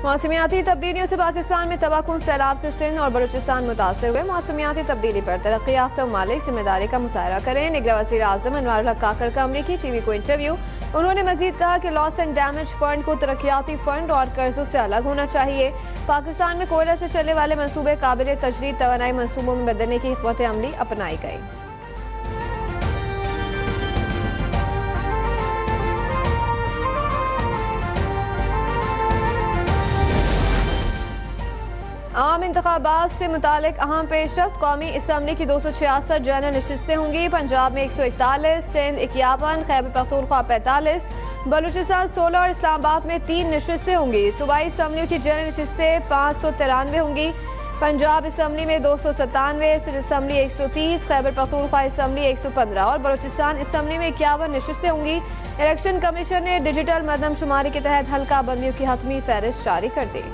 मौसमियाती तब्दीलियों से पाकिस्तान में तबाहकुन सैलाब से सिंध और बलूचिस्तान मुतासर हुए। मौसमियाती तब्दीली पर तरक्की याफ्ता ममालिक जिम्मेदारी का मुजाहरा करें। निगरान वज़ीर आज़म अनवारुल हक काकड़ का अमरीकी टीवी को इंटरव्यू। उन्होंने मजीद कहा कि लॉस एंड डैमेज फंड को तरक्याती फंड और कर्जों से अलग होना चाहिए। पाकिस्तान में कोयला से चलने वाले मनसूबे काबिल तजदीद तवानाई मनसूबों में बदलने की हिकमत अमली अपनाई गई। आम इंतखाबात से मुतालिक अहम पेशरफ्त। कौमी असम्बली की 266 जनरल नशिस्तें होंगी। पंजाब में 141, सिंध 51, खैबर पख्तूनख्वा 45, बलूचिस्तान 16 और इस्लामाबाद में 3 नशिस्तें होंगी। सूबाई असम्बलियों की जनरल नशिस्तें 593 होंगी। पंजाब असम्बली में 297, सिंध असम्बली 130, खैबर पख्तूनख्वा असम्बली 115 और बलूचिस्तान असम्बली में 51 नशिस्तें होंगी। इलेक्शन कमीशन ने डिजिटल मरदमशुमारी के तहत हल्का बंदियों की हतमी फहरिस्त जारी कर दी।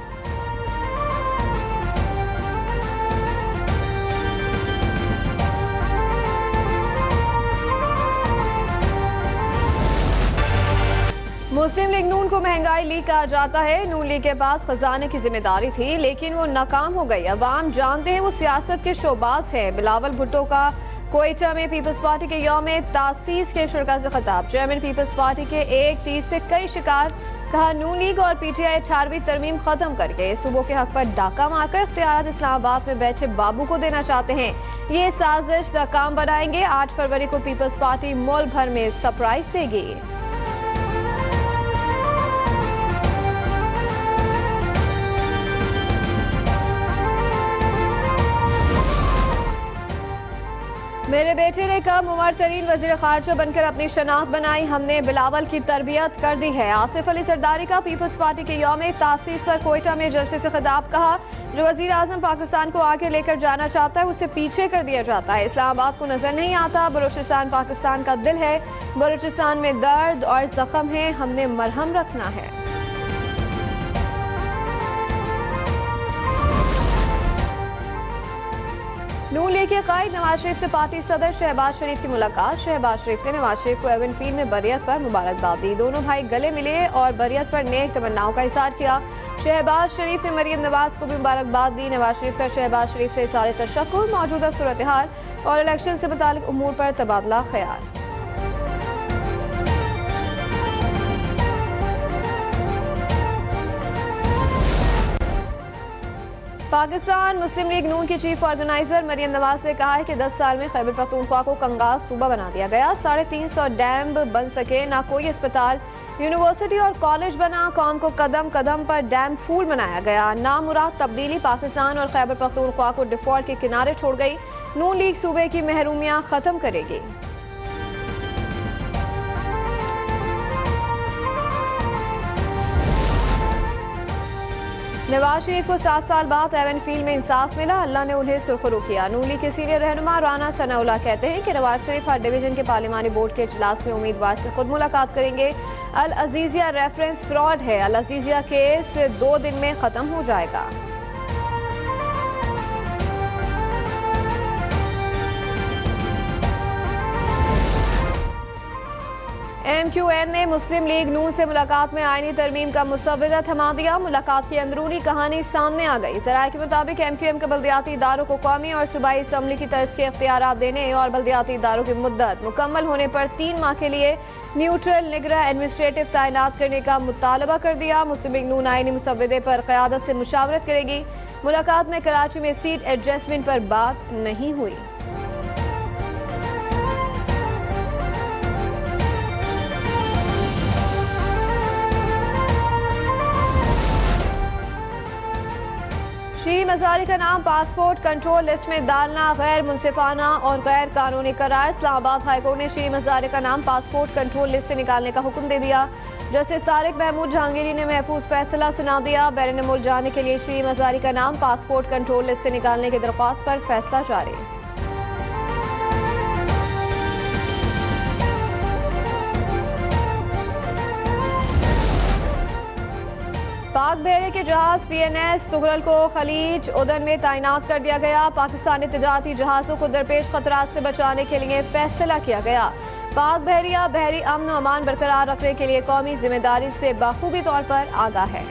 मुस्लिम लीग नून को महंगाई लीग कहा जाता है। नून लीग के पास खजाने की जिम्मेदारी थी लेकिन वो नाकाम हो गई। अवाम जानते हैं वो सियासत के शोबाज हैं। बिलावल भुट्टो का कोयटा में पीपल्स पार्टी के यौम तासीस के शुरा से खिताब। चेयरमैन पीपल्स पार्टी के 1-30 से कई शिकार। कहा नून लीग और पीटीआई 18वीं तरमीम खत्म करके सूबों के हक पर डाका मारकर इख्तियारात इस्लामाबाद में बैठे बाबू को देना चाहते हैं। ये साजिश नाकाम बनाएंगे। 8 फरवरी को पीपल्स पार्टी मुल्क भर में सरप्राइज देगी। मेरे बेटे ने कम उम्र तरीन वजीर खारजा बनकर अपनी शनाख्त बनाई। हमने बिलावल की तरबियत कर दी है। आसिफ अली सरदारी का पीपल्स पार्टी के यौम तासीस पर कोयटा में जलसे से खिताब। कहा जो वजीर आजम पाकिस्तान को आगे लेकर जाना चाहता है उसे पीछे कर दिया जाता है। इस्लामाबाद को नजर नहीं आता। बलूचिस्तान पाकिस्तान का दिल है। बलूचिस्तान में दर्द और जख्म है। हमने मरहम रखना है। नून लीग के कायद नवाज शरीफ से पार्टी सदर शहबाज शरीफ की मुलाकात। शहबाज शरीफ ने नवाज शरीफ को एवन फील्ड में बरियत पर मुबारकबाद दी। दोनों भाई गले मिले और बरियत पर नेक तमन्नाओं का इज़हार किया। शहबाज शरीफ ने मरियम नवाज को भी मुबारकबाद दी। नवाज शरीफ का शहबाज शरीफ से इज़हार तशक्कुर, मौजूदा सूरत हाल और इलेक्शन से मुताल्लिक उमूर पर तबादला ख्याल। पाकिस्तान मुस्लिम लीग नून की चीफ ऑर्गेनाइजर मरियम नवाज ने कहा है कि 10 साल में खैबर पख्तूनख्वा को कंगाल सूबा बना दिया गया। 350 डैम बन सके, ना कोई अस्पताल, यूनिवर्सिटी और कॉलेज बना। कौम को कदम कदम पर डैम फूल बनाया गया। नामुराद तब्दीली पाकिस्तान और खैबर पख्तूनख्वा को डिफॉल्ट के किनारे छोड़ गई। नून लीग सूबे की महरूमियां खत्म करेगी। नवाज शरीफ को 7 साल बाद एवन फील्ड में इंसाफ मिला। अल्लाह ने उन्हें सुरखरू किया। नून लीग के सीनियर रहनुमा राना सनाउल्लाह कहते हैं कि नवाज शरीफ हर डिवीजन के पार्लिमानी बोर्ड के इजलास में उम्मीदवार से खुद मुलाकात करेंगे। अल अजीजिया रेफरेंस फ्रॉड है। अल अजीजिया केस 2 दिन में खत्म हो जाएगा। MQN ने मुस्लिम लीग नून से मुलाकात में आईनी तरमीम का मुसव्वदा थमा दिया। मुलाकात की अंदरूनी कहानी सामने आ गई। ज़राए के मुताबिक MQM के बल्दियाती इदारों को कौमी और सूबाई असम्बली की तर्ज के इख्तियारात देने और बल्दियाती इदारों की मुद्दत मुकम्मल होने पर 3 माह के लिए न्यूट्रल निगरां एडमिनिस्ट्रेटिव तैनात करने का मुतालबा कर दिया। मुस्लिम लीग नून आईनी मुसव्वदे पर क़यादत से मुशावरत करेगी। मुलाकात में कराची में सीट एडजस्टमेंट पर बात नहीं हुई। शीरी मजारी का नाम पासपोर्ट कंट्रोल लिस्ट में डालना गैर मुनसिफाना और गैर कानूनी करार। इस्लामाबाद हाईकोर्ट ने शीरी मजारी का नाम पासपोर्ट कंट्रोल लिस्ट से निकालने का हुक्म दे दिया। जस्टिस तारिक महमूद जहांगीरी ने महफूज फैसला सुना दिया। बैरून मुल्क जाने के लिए शीरी मजारी का नाम पासपोर्ट कंट्रोल लिस्ट से निकालने की दरख्वास्त पर फैसला जारी। पाक बहरे के जहाज PNS तुगरल को खलीज उदन में तैनात कर दिया गया। पाकिस्तानी तिजारती जहाजों को दरपेश खतरात से बचाने के लिए फैसला किया गया। पाक बहरिया बहरी अमन और अमान बरकरार रखने के लिए कौमी जिम्मेदारी से बखूबी तौर पर आगाह है।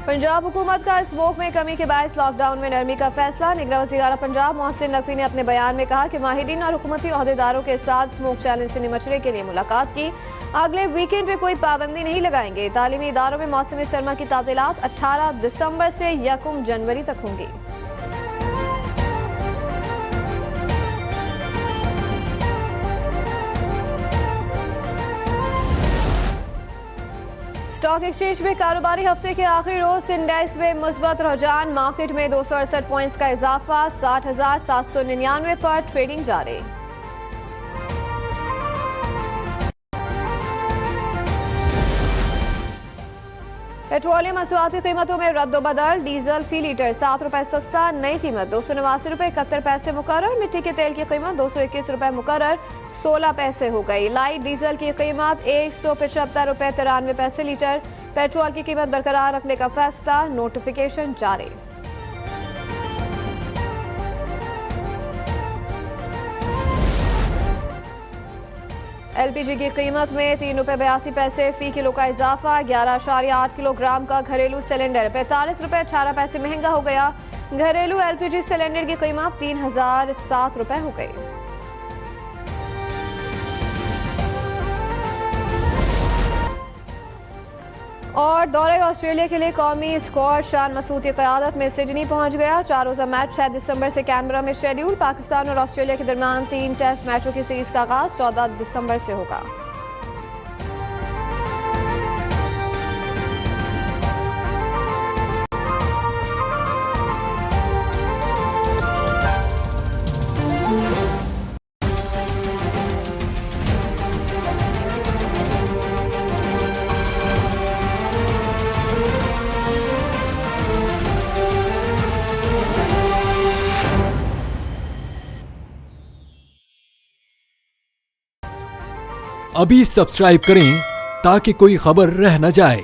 पंजाब हुकूमत का स्मोक में कमी के बायस लॉकडाउन में नरमी का फैसला। निगरान वज़ीर आला पंजाब मोहसिन नकवी ने अपने बयान में कहा कि माहिरीन और हुकूमती ओहदेदारों के साथ स्मोक चैलेंज से निपटने के लिए मुलाकात की। अगले वीकेंड पे कोई पाबंदी नहीं लगाएंगे। तालीमी इदारों में मौसम सरमा की तातीलात 18 दिसंबर से 1 जनवरी तक होंगी। स्टॉक एक्सचेंज में कारोबारी हफ्ते के आखिरी रोज सेंसेक्स में मुस्बत रुझान। मार्केट में 268 पॉइंट्स का इजाफा, 60,799 पर ट्रेडिंग जारी। पेट्रोलियम मसवाती कीमतों में रद्दोबदल। डीजल फी लीटर 7 रुपए सस्ता, नई कीमत 289 रुपए 71 पैसे मुकर्रर। मिट्टी के तेल की कीमत 221 रुपए मुकर्रर 16 पैसे हो गई। लाइट डीजल की कीमत 175 रुपए 93 पैसे लीटर। पेट्रोल की कीमत बरकरार रखने का फैसला, नोटिफिकेशन जारी। एलपीजी की कीमत में 3 रुपए 82 पैसे फी किलो का इजाफा। 11.8 किलोग्राम का घरेलू सिलेंडर 45 रुपए 18 पैसे महंगा हो गया। घरेलू एलपीजी सिलेंडर की कीमत 3007 रुपए हो गई। और दौरे ऑस्ट्रेलिया के लिए कौमी स्क्वाड शान मसूद की क़यादत में सिडनी पहुंच गया। 4 रोज़ा मैच 6 दिसंबर से कैनबरा में शेड्यूल। पाकिस्तान और ऑस्ट्रेलिया के दरमियान 3 टेस्ट मैचों की सीरीज का आगाज 14 दिसंबर से होगा। अभी सब्सक्राइब करें ताकि कोई खबर रह न जाए।